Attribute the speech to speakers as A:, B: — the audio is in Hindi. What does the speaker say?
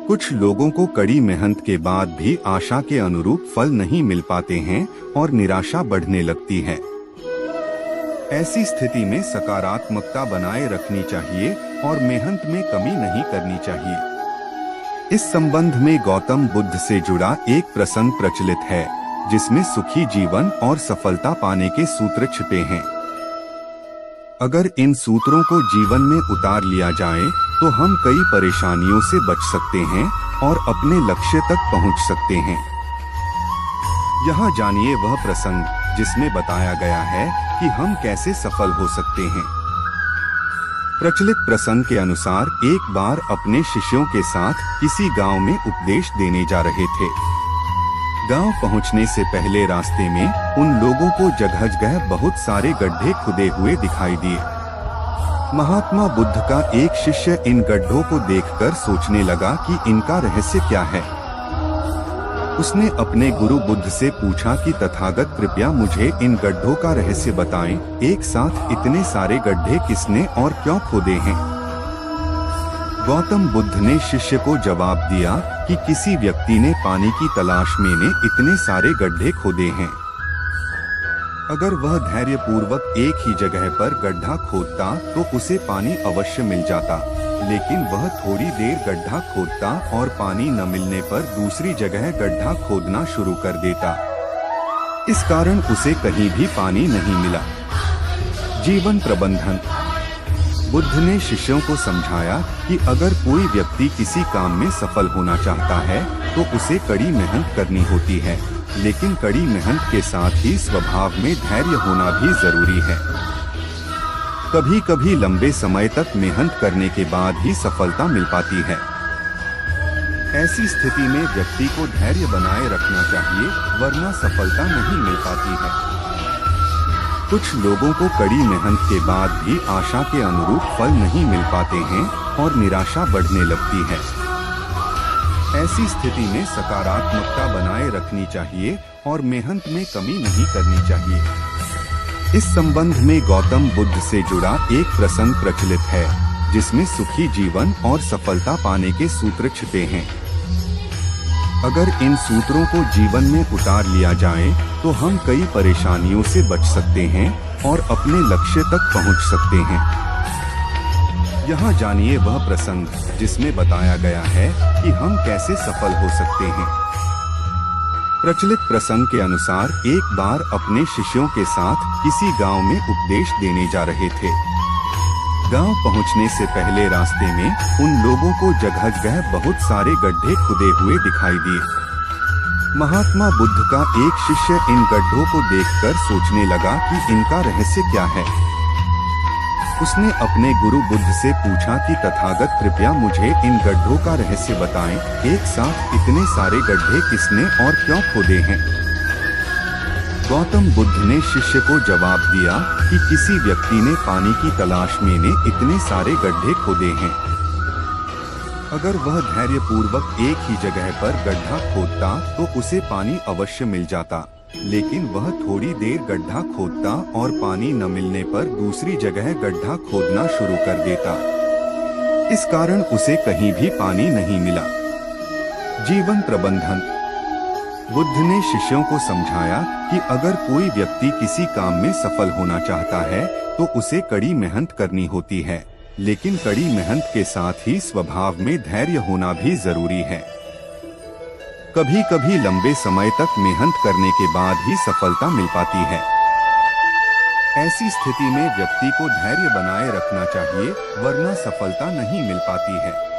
A: कुछ लोगों को कड़ी मेहनत के बाद भी आशा के अनुरूप फल नहीं मिल पाते हैं और निराशा बढ़ने लगती है। ऐसी स्थिति में सकारात्मकता बनाए रखनी चाहिए और मेहनत में कमी नहीं करनी चाहिए। इस संबंध में गौतम बुद्ध से जुड़ा एक प्रसंग प्रचलित है, जिसमें सुखी जीवन और सफलता पाने के सूत्र छिपे हैं। अगर इन सूत्रों को जीवन में उतार लिया जाए तो हम कई परेशानियों से बच सकते हैं और अपने लक्ष्य तक पहुंच सकते हैं। यहाँ जानिए वह प्रसंग जिसमें बताया गया है कि हम कैसे सफल हो सकते हैं। प्रचलित प्रसंग के अनुसार एक बार अपने शिष्यों के साथ किसी गांव में उपदेश देने जा रहे थे। गांव पहुंचने से पहले रास्ते में उन लोगों को जगह-जगह बहुत सारे गड्ढे खुदे हुए दिखाई दिए। महात्मा बुद्ध का एक शिष्य इन गड्ढों को देखकर सोचने लगा कि इनका रहस्य क्या है। उसने अपने गुरु बुद्ध से पूछा कि तथागत कृपया मुझे इन गड्ढों का रहस्य बताएं। एक साथ इतने सारे गड्ढे किसने और क्यों खोदे हैं? गौतम बुद्ध ने शिष्य को जवाब दिया कि किसी व्यक्ति ने पानी की तलाश में इतने सारे गड्ढे खोदे हैं। अगर वह धैर्य पूर्वक एक ही जगह पर गड्ढा खोदता तो उसे पानी अवश्य मिल जाता, लेकिन वह थोड़ी देर गड्ढा खोदता और पानी न मिलने पर दूसरी जगह गड्ढा खोदना शुरू कर देता। इस कारण उसे कहीं भी पानी नहीं मिला। जीवन प्रबंधन। बुद्ध ने शिष्यों को समझाया कि अगर कोई व्यक्ति किसी काम में सफल होना चाहता है तो उसे कड़ी मेहनत करनी होती है, लेकिन कड़ी मेहनत के साथ ही स्वभाव में धैर्य होना भी जरूरी है। कभी कभी लंबे समय तक मेहनत करने के बाद ही सफलता मिल पाती है। ऐसी स्थिति में व्यक्ति को धैर्य बनाए रखना चाहिए, वरना सफलता नहीं मिल पाती है। कुछ लोगों को कड़ी मेहनत के बाद भी आशा के अनुरूप फल नहीं मिल पाते हैं और निराशा बढ़ने लगती है। ऐसी स्थिति में सकारात्मकता बनाए रखनी चाहिए और मेहनत में कमी नहीं करनी चाहिए। इस संबंध में गौतम बुद्ध से जुड़ा एक प्रसंग प्रचलित है, जिसमें सुखी जीवन और सफलता पाने के सूत्र छिपे हैं। अगर इन सूत्रों को जीवन में उतार लिया जाए तो हम कई परेशानियों से बच सकते हैं और अपने लक्ष्य तक पहुंच सकते हैं। यहाँ जानिए वह प्रसंग जिसमें बताया गया है कि हम कैसे सफल हो सकते हैं। प्रचलित प्रसंग के अनुसार एक बार अपने शिष्यों के साथ किसी गांव में उपदेश देने जा रहे थे। गांव पहुंचने से पहले रास्ते में उन लोगों को जगह-जगह बहुत सारे गड्ढे खुदे हुए दिखाई दिए। महात्मा बुद्ध का एक शिष्य इन गड्ढों को देखकर सोचने लगा कि इनका रहस्य क्या है। उसने अपने गुरु बुद्ध से पूछा कि तथागत कृपया मुझे इन गड्ढों का रहस्य बताएं। एक साथ इतने सारे गड्ढे किसने और क्यों खोदे हैं? गौतम बुद्ध ने शिष्य को जवाब दिया कि किसी व्यक्ति ने पानी की तलाश में इतने सारे गड्ढे खोदे हैं। अगर वह धैर्य पूर्वक एक ही जगह पर गड्ढा खोदता तो उसे पानी अवश्य मिल जाता, लेकिन वह थोड़ी देर गड्ढा खोदता और पानी न मिलने पर दूसरी जगह गड्ढा खोदना शुरू कर देता। इस कारण उसे कहीं भी पानी नहीं मिला। जीवन प्रबंधन। बुद्ध ने शिष्यों को समझाया कि अगर कोई व्यक्ति किसी काम में सफल होना चाहता है तो उसे कड़ी मेहनत करनी होती है, लेकिन कड़ी मेहनत के साथ ही स्वभाव में धैर्य होना भी जरूरी है। कभी कभी लंबे समय तक मेहनत करने के बाद ही सफलता मिल पाती है। ऐसी स्थिति में व्यक्ति को धैर्य बनाए रखना चाहिए, वरना सफलता नहीं मिल पाती है।